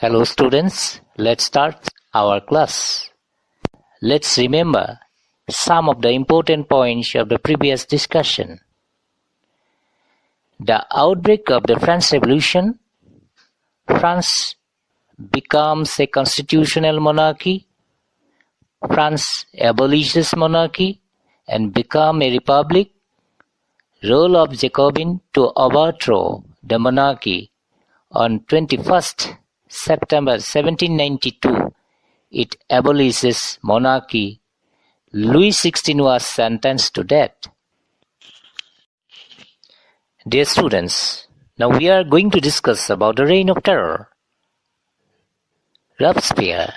Hello students, let's start our class. Let's remember some of the important points of the previous discussion. The outbreak of the French Revolution, France becomes a constitutional monarchy, France abolishes monarchy and becomes a republic, role of Jacobin to overthrow the monarchy on 21st September 1792, it abolishes monarchy. Louis XVI was sentenced to death. Dear students, now we are going to discuss about the Reign of Terror. Robespierre's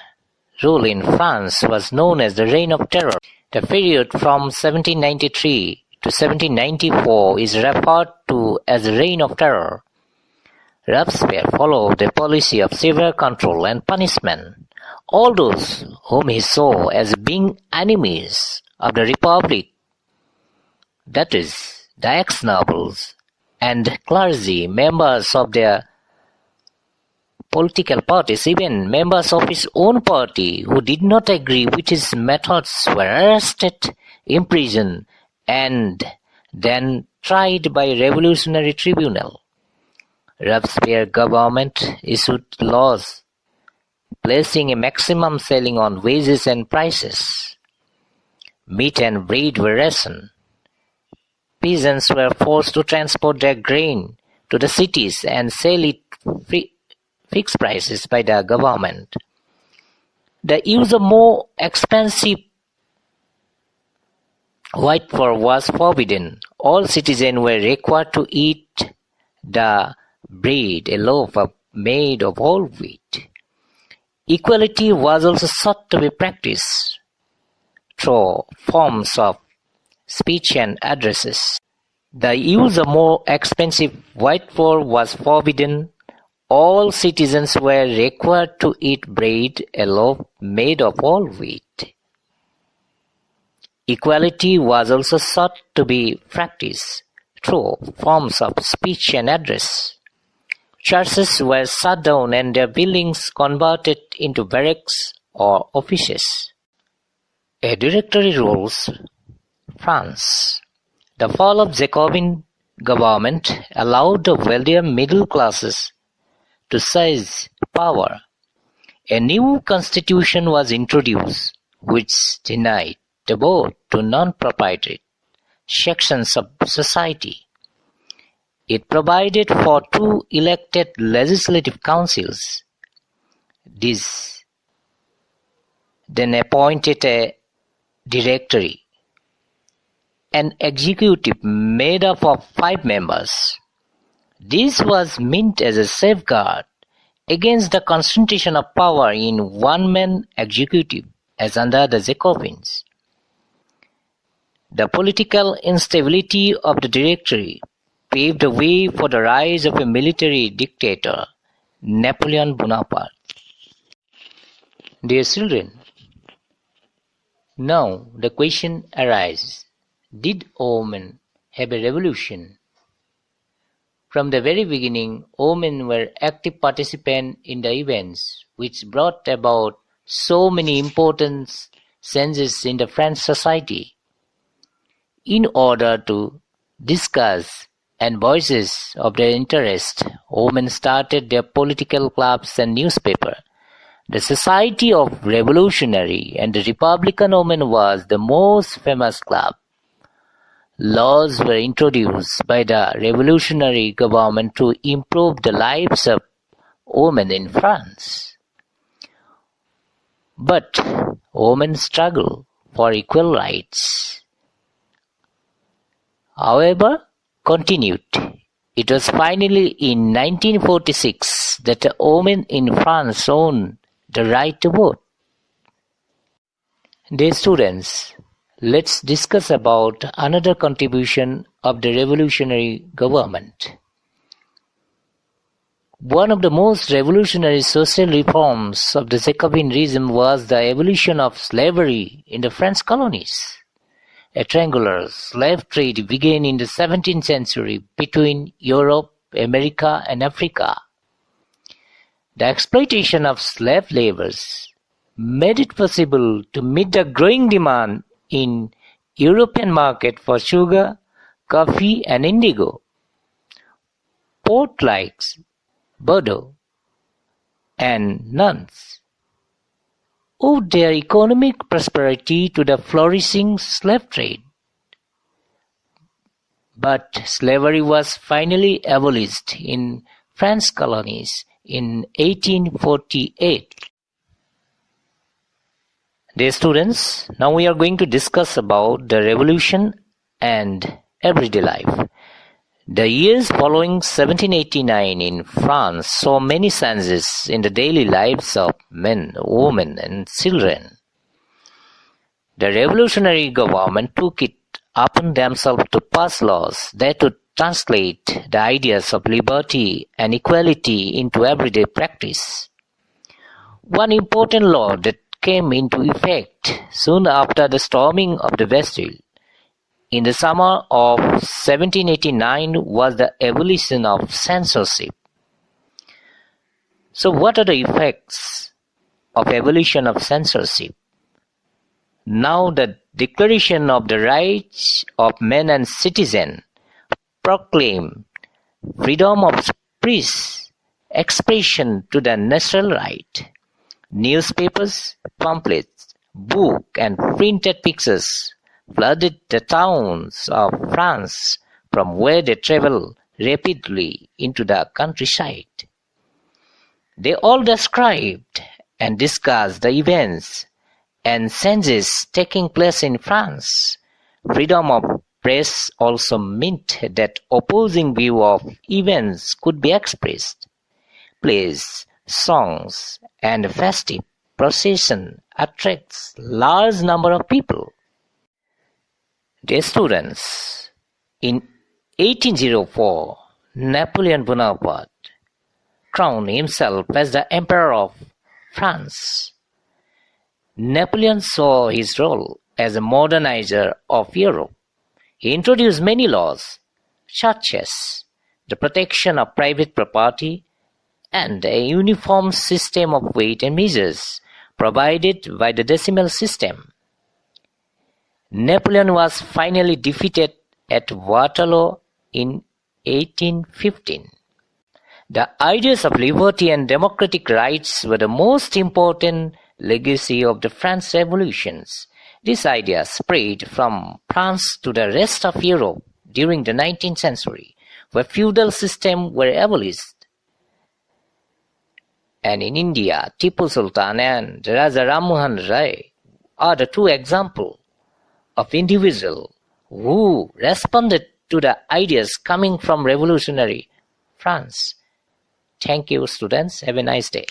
rule in France was known as the Reign of Terror. The period from 1793 to 1794 is referred to as the Reign of Terror. Robespierre followed a policy of severe control and punishment. All those whom he saw as being enemies of the Republic, that is, the ex-nobles and clergy, members of their political parties, even members of his own party who did not agree with his methods were arrested, imprisoned, and then tried by a revolutionary tribunal. Robespierre's government issued laws placing a maximum ceiling on wages and prices. Meat and bread were rationed. Peasants were forced to transport their grain to the cities and sell it fixed prices by the government. The use of more expensive white flour was forbidden. All citizens were required to eat the bread, a loaf made of whole wheat. Equality was also sought to be practiced through forms of speech and addresses. The use of more expensive white flour was forbidden. All citizens were required to eat bread, a loaf made of whole wheat. Equality was also sought to be practiced through forms of speech and address. Churches were shut down and their buildings converted into barracks or offices. A directory rules France. The fall of Jacobin government allowed the wealthier middle classes to seize power. A new constitution was introduced which denied the vote to non-proprietary sections of society. It provided for 2 elected legislative councils. These then appointed a directory, an executive made up of 5 members. This was meant as a safeguard against the concentration of power in one-man executive as under the Jacobins. The political instability of the directory paved the way for the rise of a military dictator, Napoleon Bonaparte. Dear children, now the question arises, did women have a revolution? From the very beginning, women were active participants in the events which brought about so many important changes in the French society. In order to discuss and voices of their interest, women started their political clubs and newspapers. The Society of Revolutionary and the Republican Women was the most famous club. Laws were introduced by the revolutionary government to improve the lives of women in France. But women struggled for equal rights. However, continued. It was finally in 1946 that the women in France owned the right to vote. Dear students, let's discuss about another contribution of the revolutionary government. One of the most revolutionary social reforms of the Jacobin regime was the abolition of slavery in the French colonies. A triangular slave trade began in the 17th century between Europe, America, and Africa. The exploitation of slave laborers made it possible to meet the growing demand in European market for sugar, coffee and indigo. Ports like Bordeaux and Nantes owed their economic prosperity to the flourishing slave trade. But slavery was finally abolished in French colonies in 1848. Dear students, now we are going to discuss about the revolution and everyday life. The years following 1789 in France saw many changes in the daily lives of men, women and children. The revolutionary government took it upon themselves to pass laws that would translate the ideas of liberty and equality into everyday practice. One important law that came into effect soon after the storming of the Bastille in the summer of 1789 was the abolition of censorship. So what are the effects of abolition of censorship? Now the Declaration of the Rights of Man and Citizen proclaimed freedom of speech, expression to the natural right. Newspapers, pamphlets, books and printed pictures flooded the towns of France from where they traveled rapidly into the countryside. They all described and discussed the events and changes taking place in France. Freedom of press also meant that opposing view of events could be expressed. Plays, songs and festive procession attracts large number of people. Dear students, in 1804, Napoleon Bonaparte crowned himself as the Emperor of France. Napoleon saw his role as a modernizer of Europe. He introduced many laws, such as the protection of private property and a uniform system of weight and measures provided by the decimal system. Napoleon was finally defeated at Waterloo in 1815. The ideas of liberty and democratic rights were the most important legacy of the French revolutions. These ideas spread from France to the rest of Europe during the 19th century, where feudal systems were abolished. And in India, Tipu Sultan and Raja Ram Mohan Rai are the two examples of individuals who responded to the ideas coming from revolutionary France. Thank you, students. Have a nice day.